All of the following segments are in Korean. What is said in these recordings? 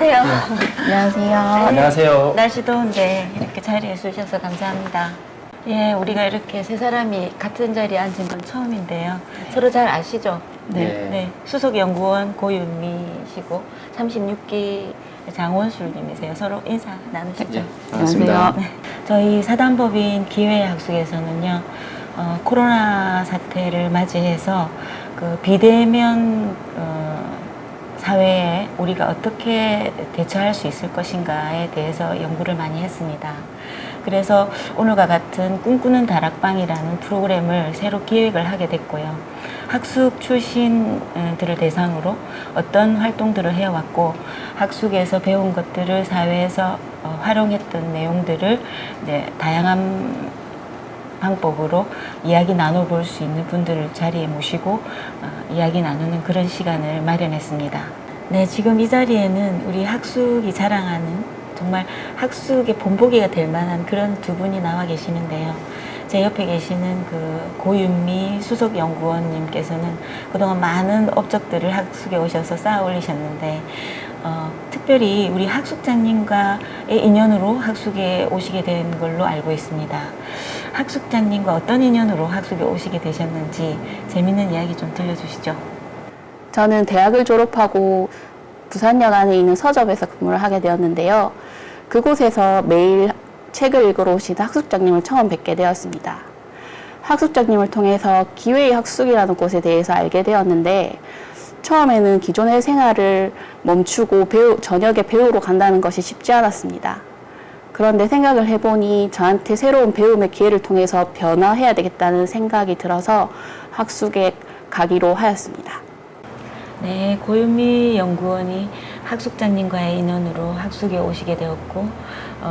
안녕하세요. 안녕하세요. 안녕하세요. 날씨 더운데 이렇게 자리에 주셔서 감사합니다. 예, 우리가 이렇게 세 사람이 같은 자리에 앉은 건 처음인데요. 서로 잘 아시죠? 네. 수석연구원 고윤미시고 36기 장원술님이세요. 서로 인사 나누시죠. 반갑습니다. 네. 저희 사단법인 기회학숙에서는요, 코로나 사태를 맞이해서 그 비대면 사회에 우리가 어떻게 대처할 수 있을 것인가에 대해서 연구를 많이 했습니다. 그래서 오늘과 같은 꿈꾸는 다락방이라는 프로그램을 새로 기획을 하게 됐고요. 학숙 출신들을 대상으로 어떤 활동들을 해왔고, 학숙에서 배운 것들을 사회에서 활용했던 내용들을 이제 다양한 방법으로 이야기 나눠볼 수 있는 분들을 자리에 모시고 이야기 나누는 그런 시간을 마련했습니다. 네, 지금 이 자리에는 우리 학숙이 자랑하는 정말 학숙의 본보기가 될 만한 그런 두 분이 나와 계시는데요. 제 옆에 계시는 그 고윤미 수석연구원님께서는 그동안 많은 업적들을 학숙에 오셔서 쌓아 올리셨는데, 특별히 우리 학숙장님과의 인연으로 학숙에 오시게 된 걸로 알고 있습니다. 학숙장님과 어떤 인연으로 학숙에 오시게 되셨는지 재밌는 이야기 좀 들려주시죠. 저는 대학을 졸업하고 부산역 안에 있는 서점에서 근무를 하게 되었는데요. 그곳에서 매일 책을 읽으러 오시는 학숙장님을 처음 뵙게 되었습니다. 학숙장님을 통해서 기회의 학숙이라는 곳에 대해서 알게 되었는데, 처음에는 기존의 생활을 멈추고 저녁에 배우러 간다는 것이 쉽지 않았습니다. 그런데 생각을 해보니 저한테 새로운 배움의 기회를 통해서 변화해야 되겠다는 생각이 들어서 학숙에 가기로 하였습니다. 네, 고윤미 연구원이 학숙장님과의 인연으로 학숙에 오시게 되었고,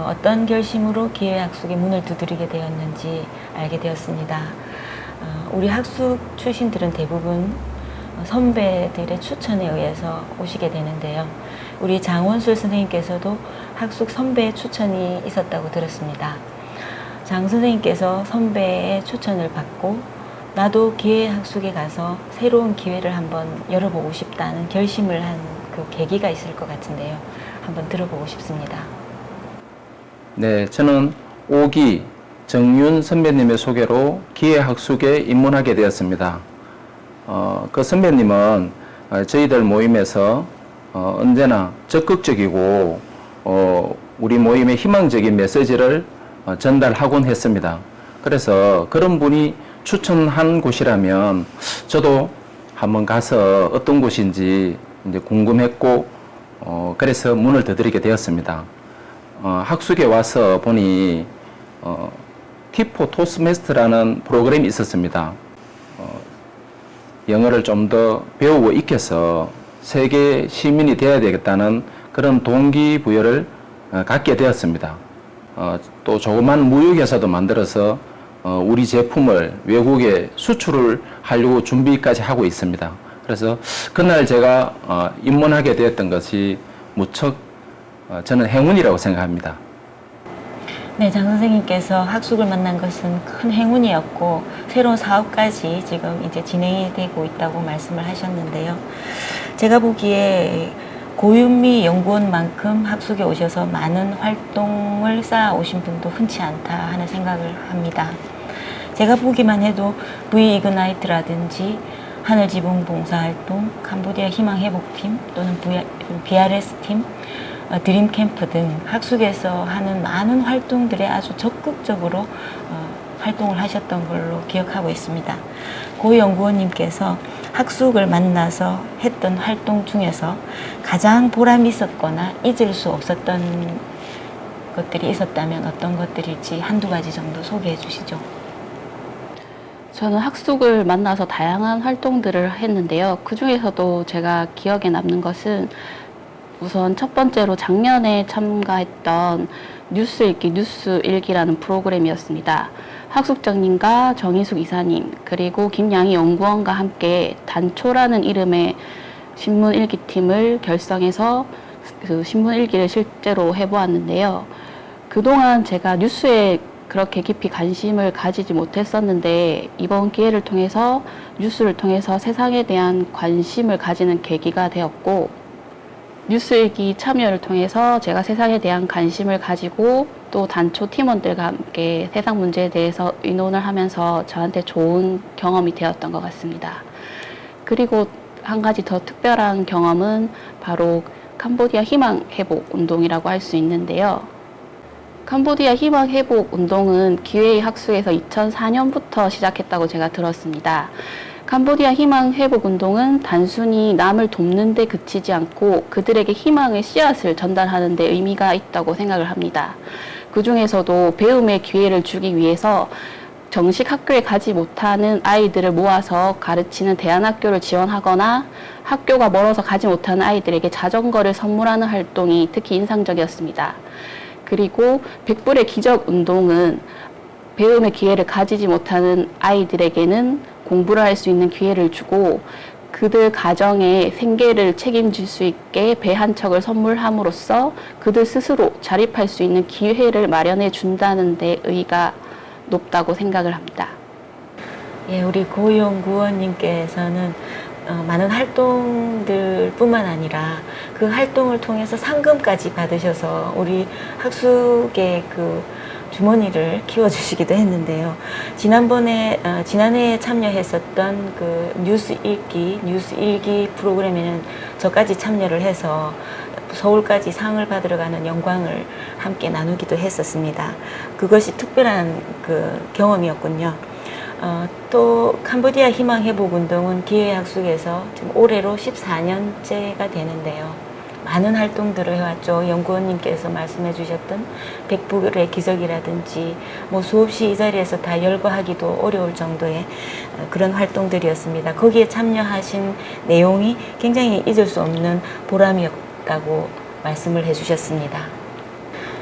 어떤 결심으로 기회학숙의 문을 두드리게 되었는지 알게 되었습니다. 우리 학숙 출신들은 대부분 선배들의 추천에 의해서 오시게 되는데요. 우리 장원술 선생님께서도 학숙 선배의 추천이 있었다고 들었습니다. 장 선생님께서 선배의 추천을 받고 나도 기회학숙에 가서 새로운 기회를 한번 열어보고 싶다는 결심을 한 그 계기가 있을 것 같은데요. 한번 들어보고 싶습니다. 네, 저는 5기 정윤 선배님의 소개로 기회학숙에 입문하게 되었습니다. 그 선배님은 저희들 모임에서 언제나 적극적이고 우리 모임의 희망적인 메시지를 전달하곤 했습니다. 그래서 그런 분이 추천한 곳이라면 저도 한번 가서 어떤 곳인지 이제 궁금했고 그래서 문을 두드리게 되었습니다. 학숙에 와서 보니 T4 토스트메스터라는 프로그램이 있었습니다. 영어를 좀 더 배우고 익혀서 세계 시민이 되어야 되겠다는 그런 동기부여를 갖게 되었습니다. 또 조그만 무역회사도 만들어서 우리 제품을 외국에 수출을 하려고 준비까지 하고 있습니다. 그래서 그날 제가 입문하게 되었던 것이 무척 저는 행운이라고 생각합니다. 네, 장 선생님께서 학숙을 만난 것은 큰 행운이었고 새로운 사업까지 지금 이제 진행이 되고 있다고 말씀을 하셨는데요. 제가 보기에 고윤미 연구원만큼 학숙에 오셔서 많은 활동을 쌓아 오신 분도 흔치 않다 하는 생각을 합니다. 제가 보기만 해도 V-이그나이트라든지 하늘지붕 봉사활동, 캄보디아 희망회복팀 또는 BRS팀, 드림캠프 등 학숙에서 하는 많은 활동들에 아주 적극적으로 활동을 하셨던 걸로 기억하고 있습니다. 고 연구원님께서 학숙을 만나서 했던 활동 중에서 가장 보람이 있었거나 잊을 수 없었던 것들이 있었다면 어떤 것들일지 한두 가지 정도 소개해 주시죠. 저는 학숙을 만나서 다양한 활동들을 했는데요. 그 중에서도 제가 기억에 남는 것은 우선 첫 번째로 작년에 참가했던 뉴스 읽기 뉴스 일기라는 프로그램이었습니다. 학숙장님과 정희숙 이사님 그리고 김양희 연구원과 함께 단초라는 이름의 신문 일기팀을 결성해서 그 신문 일기를 실제로 해보았는데요. 그동안 제가 뉴스에 그렇게 깊이 관심을 가지지 못했었는데 이번 기회를 통해서 뉴스를 통해서 세상에 대한 관심을 가지는 계기가 되었고, 뉴스일기 참여를 통해서 제가 세상에 대한 관심을 가지고 또 단초 팀원들과 함께 세상 문제에 대해서 의논을 하면서 저한테 좋은 경험이 되었던 것 같습니다. 그리고 한 가지 더 특별한 경험은 바로 캄보디아 희망 회복 운동이라고 할 수 있는데요. 캄보디아 희망 회복 운동은 기회의 학술에서 2004년부터 시작했다고 제가 들었습니다. 캄보디아 희망 회복 운동은 단순히 남을 돕는 데 그치지 않고 그들에게 희망의 씨앗을 전달하는 데 의미가 있다고 생각을 합니다. 그 중에서도 배움의 기회를 주기 위해서 정식 학교에 가지 못하는 아이들을 모아서 가르치는 대안학교를 지원하거나 학교가 멀어서 가지 못하는 아이들에게 자전거를 선물하는 활동이 특히 인상적이었습니다. 그리고 백불의 기적 운동은 배움의 기회를 가지지 못하는 아이들에게는 공부를 할 수 있는 기회를 주고 그들 가정의 생계를 책임질 수 있게 배 한 척을 선물함으로써 그들 스스로 자립할 수 있는 기회를 마련해 준다는 데 의의가 높다고 생각을 합니다. 예, 우리 고연구원님께서는 많은 활동들 뿐만 아니라 그 활동을 통해서 상금까지 받으셔서 우리 학숙의 그 주머니를 키워주시기도 했는데요. 지난해에 참여했었던 그 뉴스 일기 프로그램에는 저까지 참여를 해서 서울까지 상을 받으러 가는 영광을 함께 나누기도 했었습니다. 그것이 특별한 그 경험이었군요. 또 캄보디아 희망 회복 운동은 기회학숙에서 지금 올해로 14년째가 되는데요. 많은 활동들을 해왔죠. 연구원님께서 말씀해 주셨던 백불의 기적이라든지 뭐 수없이 이 자리에서 다 열거하기도 어려울 정도의 그런 활동들이었습니다. 거기에 참여하신 내용이 굉장히 잊을 수 없는 보람이었다고 말씀을 해주셨습니다.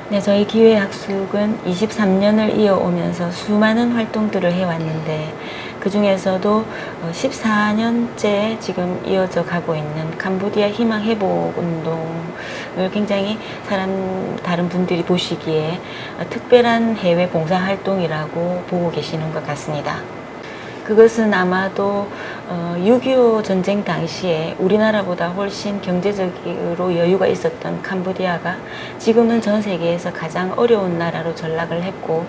네, 저희 기회학숙은 23년을 이어오면서 수많은 활동들을 해왔는데 그 중에서도 14년째 지금 이어져 가고 있는 캄보디아 희망 회복 운동을 굉장히 다른 분들이 보시기에 특별한 해외 봉사 활동이라고 보고 계시는 것 같습니다. 그것은 아마도 6.25 전쟁 당시에 우리나라보다 훨씬 경제적으로 여유가 있었던 캄보디아가 지금은 전 세계에서 가장 어려운 나라로 전락을 했고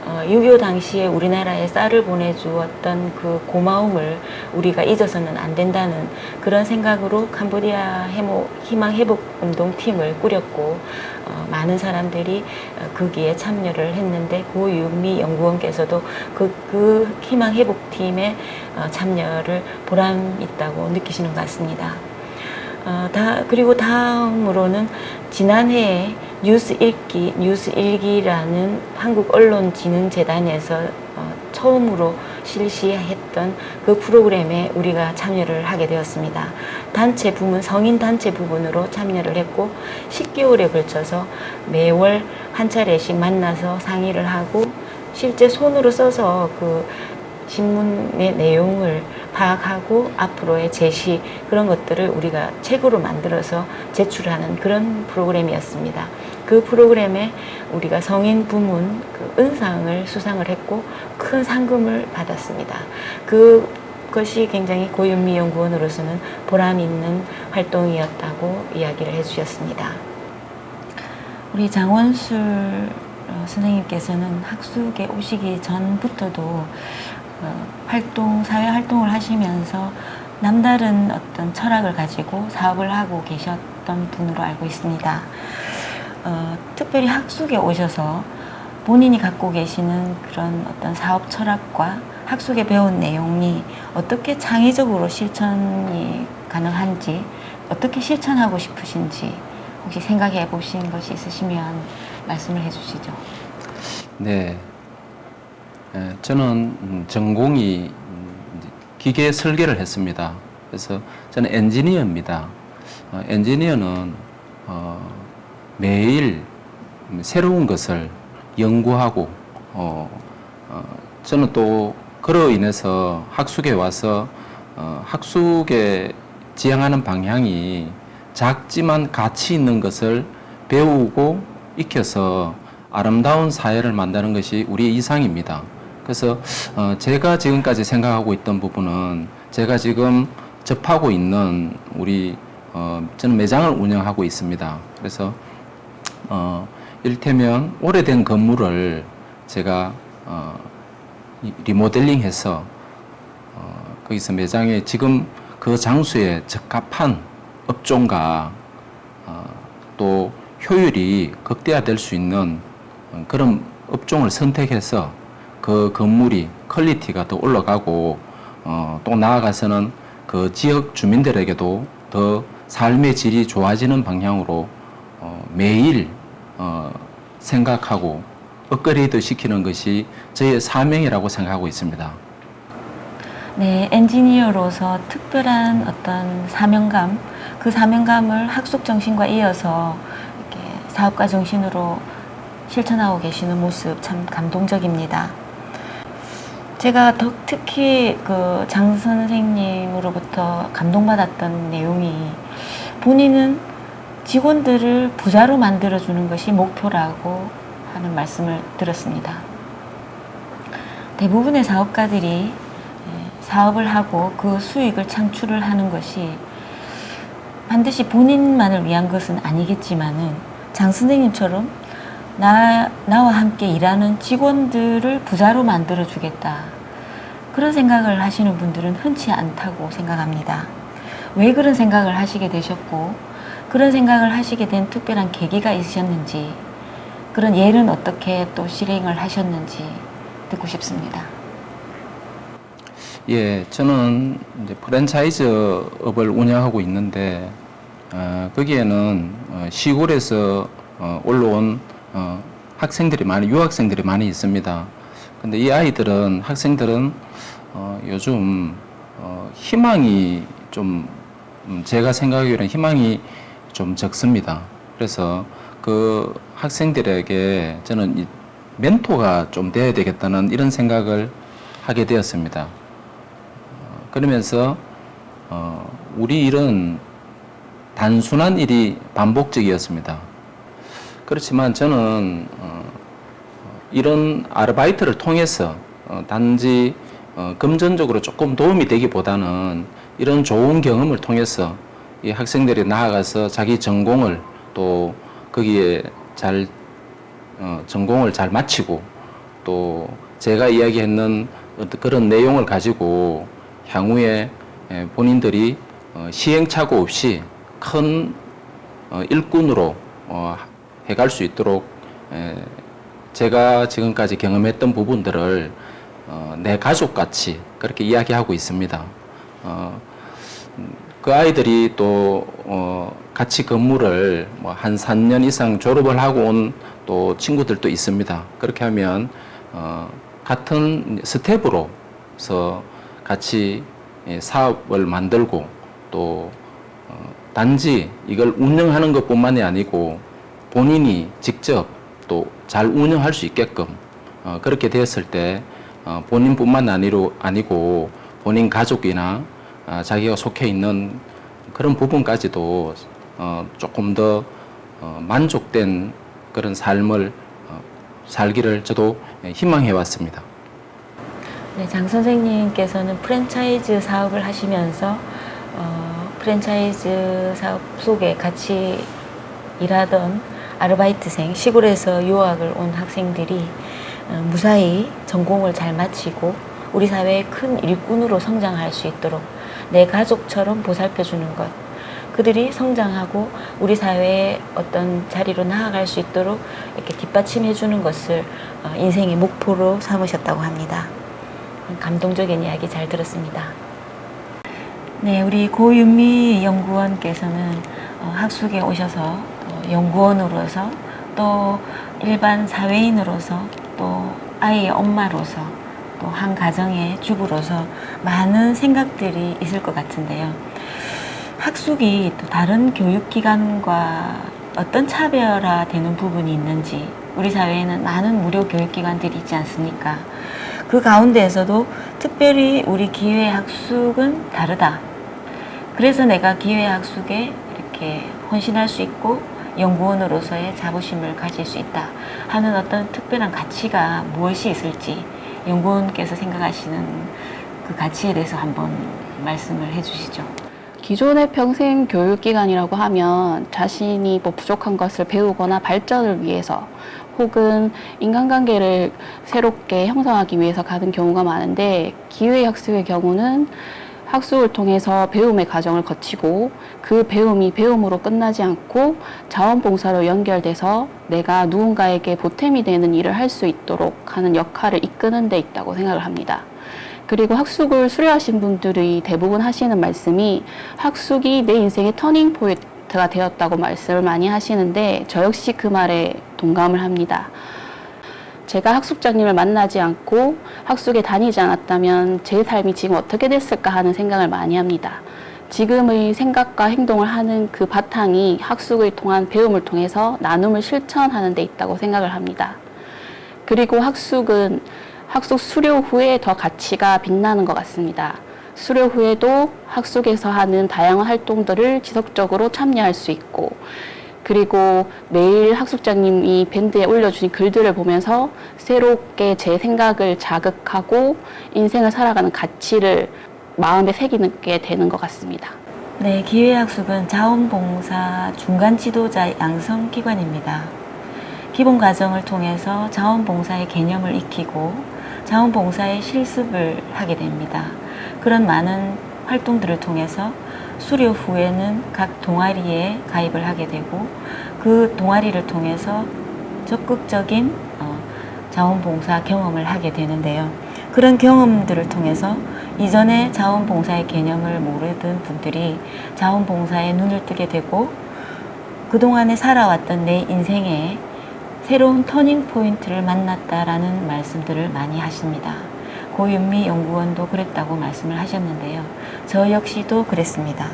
6.25 당시에 우리나라에 쌀을 보내주었던 그 고마움을 우리가 잊어서는 안 된다는 그런 생각으로 캄보디아 희망 회복 운동 팀을 꾸렸고 많은 사람들이 거기에 참여를 했는데 고윤미 연구원께서도 그 희망 회복 팀에 참여를 보람 있다고 느끼시는 것 같습니다. 그리고 다음으로는 지난해에 뉴스일기라는 한국언론진흥재단에서 처음으로 실시했던 그 프로그램에 우리가 참여를 하게 되었습니다. 성인 단체 부분으로 참여를 했고 10개월에 걸쳐서 매월 한 차례씩 만나서 상의를 하고 실제 손으로 써서 그 신문의 내용을 파악하고 앞으로의 제시 그런 것들을 우리가 책으로 만들어서 제출하는 그런 프로그램이었습니다. 그 프로그램에 우리가 성인 부문 그 은상을 수상을 했고 큰 상금을 받았습니다. 그것이 굉장히 고윤미 연구원으로서는 보람 있는 활동이었다고 이야기를 해주셨습니다. 우리 장원술 선생님께서는 학숙에 오시기 전부터도 사회 활동을 하시면서 남다른 어떤 철학을 가지고 사업을 하고 계셨던 분으로 알고 있습니다. 특별히 학숙에 오셔서 본인이 갖고 계시는 그런 어떤 사업 철학과 학숙에 배운 내용이 어떻게 창의적으로 실천이 가능한지, 어떻게 실천하고 싶으신지 혹시 생각해 보신 것이 있으시면 말씀을 해 주시죠. 네. 저는 전공이 기계 설계를 했습니다. 그래서 저는 엔지니어입니다. 엔지니어는 매일 새로운 것을 연구하고 저는 또 그로 인해서 학숙에 와서 학숙에 지향하는 방향이 작지만 가치 있는 것을 배우고 익혀서 아름다운 사회를 만드는 것이 우리의 이상입니다. 그래서 제가 지금까지 생각하고 있던 부분은 제가 지금 접하고 있는 우리 저는 매장을 운영하고 있습니다. 그래서 이를테면 오래된 건물을 제가 리모델링해서 거기서 매장에 지금 그 장소에 적합한 업종과 또 효율이 극대화될 수 있는 그런 업종을 선택해서 그 건물이 퀄리티가 더 올라가고 또 나아가서는 그 지역 주민들에게도 더 삶의 질이 좋아지는 방향으로 매일 생각하고 업그레이드 시키는 것이 저의 사명이라고 생각하고 있습니다. 네, 엔지니어로서 특별한 어떤 사명감, 그 사명감을 학숙 정신과 이어서 이렇게 사업가 정신으로 실천하고 계시는 모습 참 감동적입니다. 제가 특히 그 장 선생님으로부터 감동받았던 내용이 본인은 직원들을 부자로 만들어주는 것이 목표라고 하는 말씀을 들었습니다. 대부분의 사업가들이 사업을 하고 그 수익을 창출을 하는 것이 반드시 본인만을 위한 것은 아니겠지만은 장 선생님처럼 나와 함께 일하는 직원들을 부자로 만들어주겠다. 그런 생각을 하시는 분들은 흔치 않다고 생각합니다. 왜 그런 생각을 하시게 되셨고, 그런 생각을 하시게 된 특별한 계기가 있으셨는지, 그런 예는 어떻게 또 실행을 하셨는지 듣고 싶습니다. 예, 저는 이제 프랜차이즈업을 운영하고 있는데, 거기에는 시골에서 올라온 학생들이 유학생들이 많이 있습니다. 근데 이 아이들은, 학생들은 요즘 희망이 좀, 제가 생각하기로는 희망이 좀 적습니다. 그래서 그 학생들에게 저는 이 멘토가 좀 돼야 되겠다는 이런 생각을 하게 되었습니다. 그러면서 우리 일은 단순한 일이 반복적이었습니다. 그렇지만 저는 이런 아르바이트를 통해서 단지 금전적으로 조금 도움이 되기보다는 이런 좋은 경험을 통해서 이 학생들이 나아가서 자기 전공을 또 거기에 잘 전공을 잘 마치고 또 제가 이야기했는 그런 내용을 가지고 향후에 본인들이 시행착오 없이 큰 일꾼으로 해갈 수 있도록 제가 지금까지 경험했던 부분들을 내 가족같이 그렇게 이야기하고 있습니다. 그 아이들이 또 같이 근무를 뭐 한 3년 이상 졸업을 하고 온 또 친구들도 있습니다. 그렇게 하면 같은 스텝으로서 같이 사업을 만들고 또 단지 이걸 운영하는 것뿐만이 아니고 본인이 직접 또 잘 운영할 수 있게끔 그렇게 되었을 때 본인뿐만 아니고 본인 가족이나 자기가 속해 있는 그런 부분까지도 조금 더 만족된 그런 삶을 살기를 저도 희망해 왔습니다. 네, 장 선생님께서는 프랜차이즈 사업을 하시면서 프랜차이즈 사업 속에 같이 일하던 아르바이트생, 시골에서 유학을 온 학생들이 무사히 전공을 잘 마치고 우리 사회의 큰 일꾼으로 성장할 수 있도록 내 가족처럼 보살펴주는 것, 그들이 성장하고 우리 사회의 어떤 자리로 나아갈 수 있도록 이렇게 뒷받침해주는 것을 인생의 목표로 삼으셨다고 합니다. 감동적인 이야기 잘 들었습니다. 네, 우리 고윤미 연구원께서는 학숙에 오셔서 연구원으로서 또 일반 사회인으로서 또 아이의 엄마로서 또 한 가정의 주부로서 많은 생각들이 있을 것 같은데요. 학숙이 또 다른 교육기관과 어떤 차별화되는 부분이 있는지, 우리 사회에는 많은 무료 교육기관들이 있지 않습니까? 그 가운데에서도 특별히 우리 기회학숙은 다르다. 그래서 내가 기회학숙에 이렇게 헌신할 수 있고 연구원으로서의 자부심을 가질 수 있다 하는 어떤 특별한 가치가 무엇이 있을지 연구원께서 생각하시는 그 가치에 대해서 한번 말씀을 해주시죠. 기존의 평생 교육기관이라고 하면 자신이 뭐 부족한 것을 배우거나 발전을 위해서 혹은 인간관계를 새롭게 형성하기 위해서 가는 경우가 많은데, 기회학습의 경우는 학습을 통해서 배움의 과정을 거치고 그 배움이 배움으로 끝나지 않고 자원봉사로 연결돼서 내가 누군가에게 보탬이 되는 일을 할 수 있도록 하는 역할을 이끄는 데 있다고 생각을 합니다. 그리고 학숙을 수료하신 분들이 대부분 하시는 말씀이 학숙이 내 인생의 터닝 포인트가 되었다고 말씀을 많이 하시는데, 저 역시 그 말에 동감을 합니다. 제가 학숙장님을 만나지 않고 학숙에 다니지 않았다면 제 삶이 지금 어떻게 됐을까 하는 생각을 많이 합니다. 지금의 생각과 행동을 하는 그 바탕이 학숙을 통한 배움을 통해서 나눔을 실천하는 데 있다고 생각을 합니다. 그리고 학숙은 학숙 수료 후에 더 가치가 빛나는 것 같습니다. 수료 후에도 학숙에서 하는 다양한 활동들을 지속적으로 참여할 수 있고, 그리고 매일 학숙장님이 밴드에 올려주신 글들을 보면서 새롭게 제 생각을 자극하고 인생을 살아가는 가치를 마음에 새기게 되는 것 같습니다. 네, 기회학습은 자원봉사 중간 지도자 양성기관입니다. 기본 과정을 통해서 자원봉사의 개념을 익히고 자원봉사의 실습을 하게 됩니다. 그런 많은 활동들을 통해서 수료 후에는 각 동아리에 가입을 하게 되고, 그 동아리를 통해서 적극적인 자원봉사 경험을 하게 되는데요. 그런 경험들을 통해서 이전에 자원봉사의 개념을 모르던 분들이 자원봉사에 눈을 뜨게 되고, 그동안에 살아왔던 내 인생에 새로운 터닝 포인트를 만났다라는 말씀들을 많이 하십니다. 고윤미 연구원도 그랬다고 말씀을 하셨는데요. 저 역시도 그랬습니다.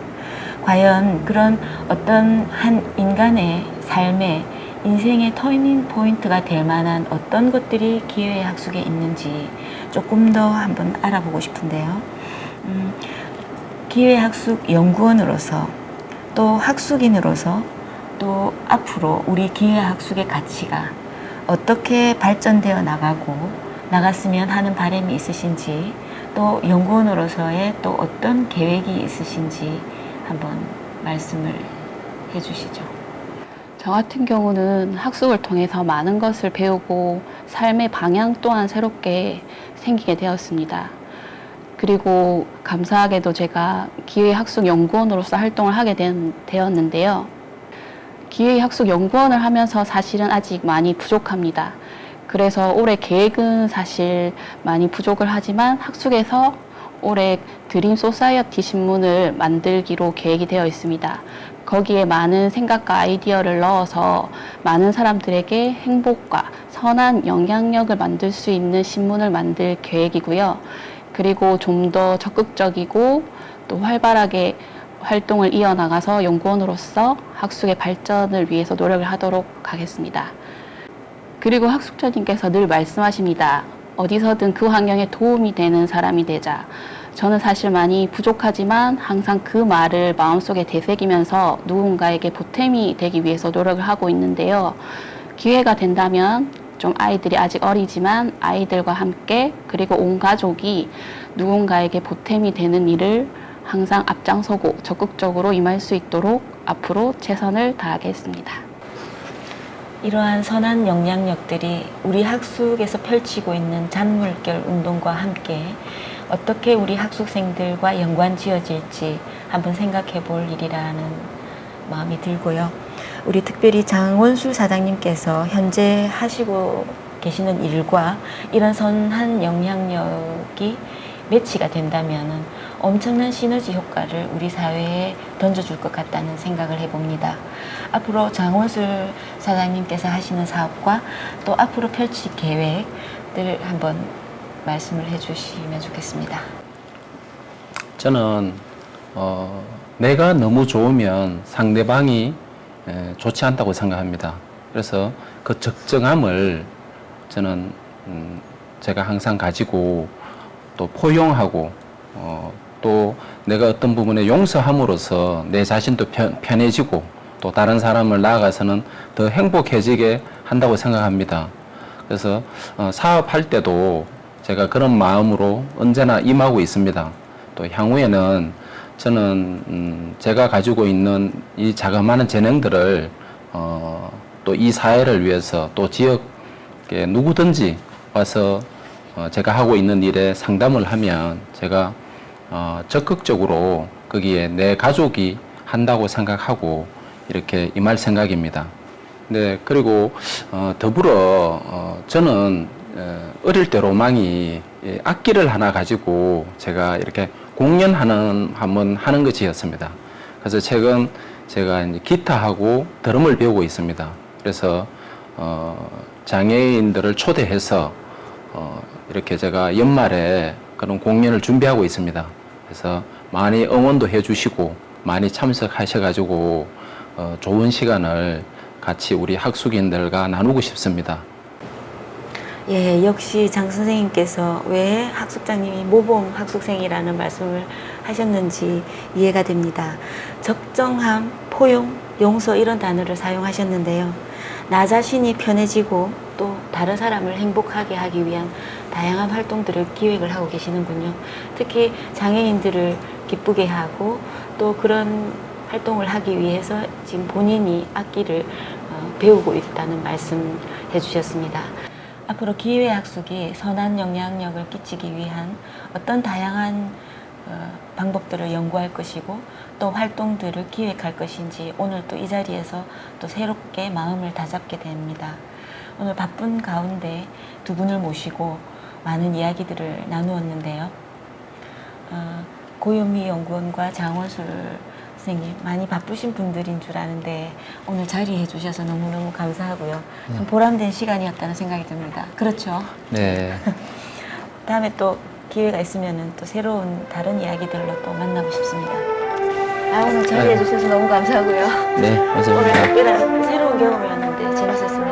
과연 그런 어떤 한 인간의 삶에 인생의 터닝 포인트가 될 만한 어떤 것들이 기회의 학숙에 있는지 조금 더 한번 알아보고 싶은데요. 기회의 학숙 연구원으로서 또 학숙인으로서 또 앞으로 우리 기회의 학숙의 가치가 어떻게 발전되어 나갔으면 하는 바람이 있으신지, 또 연구원으로서의 또 어떤 계획이 있으신지 한번 말씀을 해주시죠. 저 같은 경우는 학습을 통해서 많은 것을 배우고 삶의 방향 또한 새롭게 생기게 되었습니다. 그리고 감사하게도 제가 기회학습 연구원으로서 활동을 하게 되었는데요. 기회학습 연구원을 하면서 사실은 아직 많이 부족합니다. 그래서 올해 계획은 사실 많이 부족을 하지만 학숙에서 올해 드림 소사이어티 신문을 만들기로 계획이 되어 있습니다. 거기에 많은 생각과 아이디어를 넣어서 많은 사람들에게 행복과 선한 영향력을 만들 수 있는 신문을 만들 계획이고요. 그리고 좀 더 적극적이고 또 활발하게 활동을 이어나가서 연구원으로서 학숙의 발전을 위해서 노력을 하도록 하겠습니다. 그리고 학숙자님께서 늘 말씀하십니다. 어디서든 그 환경에 도움이 되는 사람이 되자. 저는 사실 많이 부족하지만 항상 그 말을 마음속에 되새기면서 누군가에게 보탬이 되기 위해서 노력을 하고 있는데요. 기회가 된다면 좀 아이들이 아직 어리지만 아이들과 함께 그리고 온 가족이 누군가에게 보탬이 되는 일을 항상 앞장서고 적극적으로 임할 수 있도록 앞으로 최선을 다하겠습니다. 이러한 선한 영향력들이 우리 학숙에서 펼치고 있는 잔물결 운동과 함께 어떻게 우리 학숙생들과 연관 지어질지 한번 생각해 볼 일이라는 마음이 들고요. 우리 특별히 장원술 사장님께서 현재 하시고 계시는 일과 이런 선한 영향력이 매치가 된다면 엄청난 시너지 효과를 우리 사회에 던져줄 것 같다는 생각을 해봅니다. 앞으로 장원술 사장님께서 하시는 사업과 또 앞으로 펼칠 계획들 한번 말씀을 해주시면 좋겠습니다. 저는 내가 너무 좋으면 상대방이 좋지 않다고 생각합니다. 그래서 그 적정함을 저는 제가 항상 가지고 또 포용하고 또 내가 어떤 부분에 용서함으로써 내 자신도 편해지고 또 다른 사람을 나아가서는 더 행복해지게 한다고 생각합니다. 그래서 사업할 때도 제가 그런 마음으로 언제나 임하고 있습니다. 또 향후에는 저는 제가 가지고 있는 이 자그마한 재능들을 또 이 사회를 위해서 또 지역에 누구든지 와서 제가 하고 있는 일에 상담을 하면 제가 적극적으로 거기에 내 가족이 한다고 생각하고 이렇게 임할 생각입니다. 네, 그리고 더불어 저는 어릴 때 로망이 악기를 하나 가지고 제가 이렇게 공연하는 한번 하는 것이었습니다. 그래서 최근 제가 이제 기타하고 드럼을 배우고 있습니다. 그래서 장애인들을 초대해서 이렇게 제가 연말에 그런 공연을 준비하고 있습니다. 그래서 많이 응원도 해주시고 많이 참석하셔가지고 좋은 시간을 같이 우리 학숙인들과 나누고 싶습니다. 예, 역시 장 선생님께서 왜 학숙장님이 모범 학숙생이라는 말씀을 하셨는지 이해가 됩니다. 적정함, 포용, 용서 이런 단어를 사용하셨는데요. 나 자신이 편해지고 또 다른 사람을 행복하게 하기 위한 다양한 활동들을 기획을 하고 계시는군요. 특히 장애인들을 기쁘게 하고 또 그런 활동을 하기 위해서 지금 본인이 악기를 배우고 있다는 말씀 해주셨습니다. 앞으로 기회학숙이 선한 영향력을 끼치기 위한 어떤 다양한 방법들을 연구할 것이고 또 활동들을 기획할 것인지 오늘 또 이 자리에서 또 새롭게 마음을 다잡게 됩니다. 오늘 바쁜 가운데 두 분을 모시고 많은 이야기들을 나누었는데요. 고요미 연구원과 장원술 선생님 많이 바쁘신 분들인 줄 아는데 오늘 자리해 주셔서 너무너무 감사하고요. 좀 보람된 시간이었다는 생각이 듭니다. 그렇죠? 네. 다음에 또 기회가 있으면 또 새로운 다른 이야기들로 또 만나고 싶습니다. 오늘 자리해 주셔서 너무 감사하고요. 네, 오늘 감사합니다. 특별한 새로운 경험이었는데 재밌었습니다.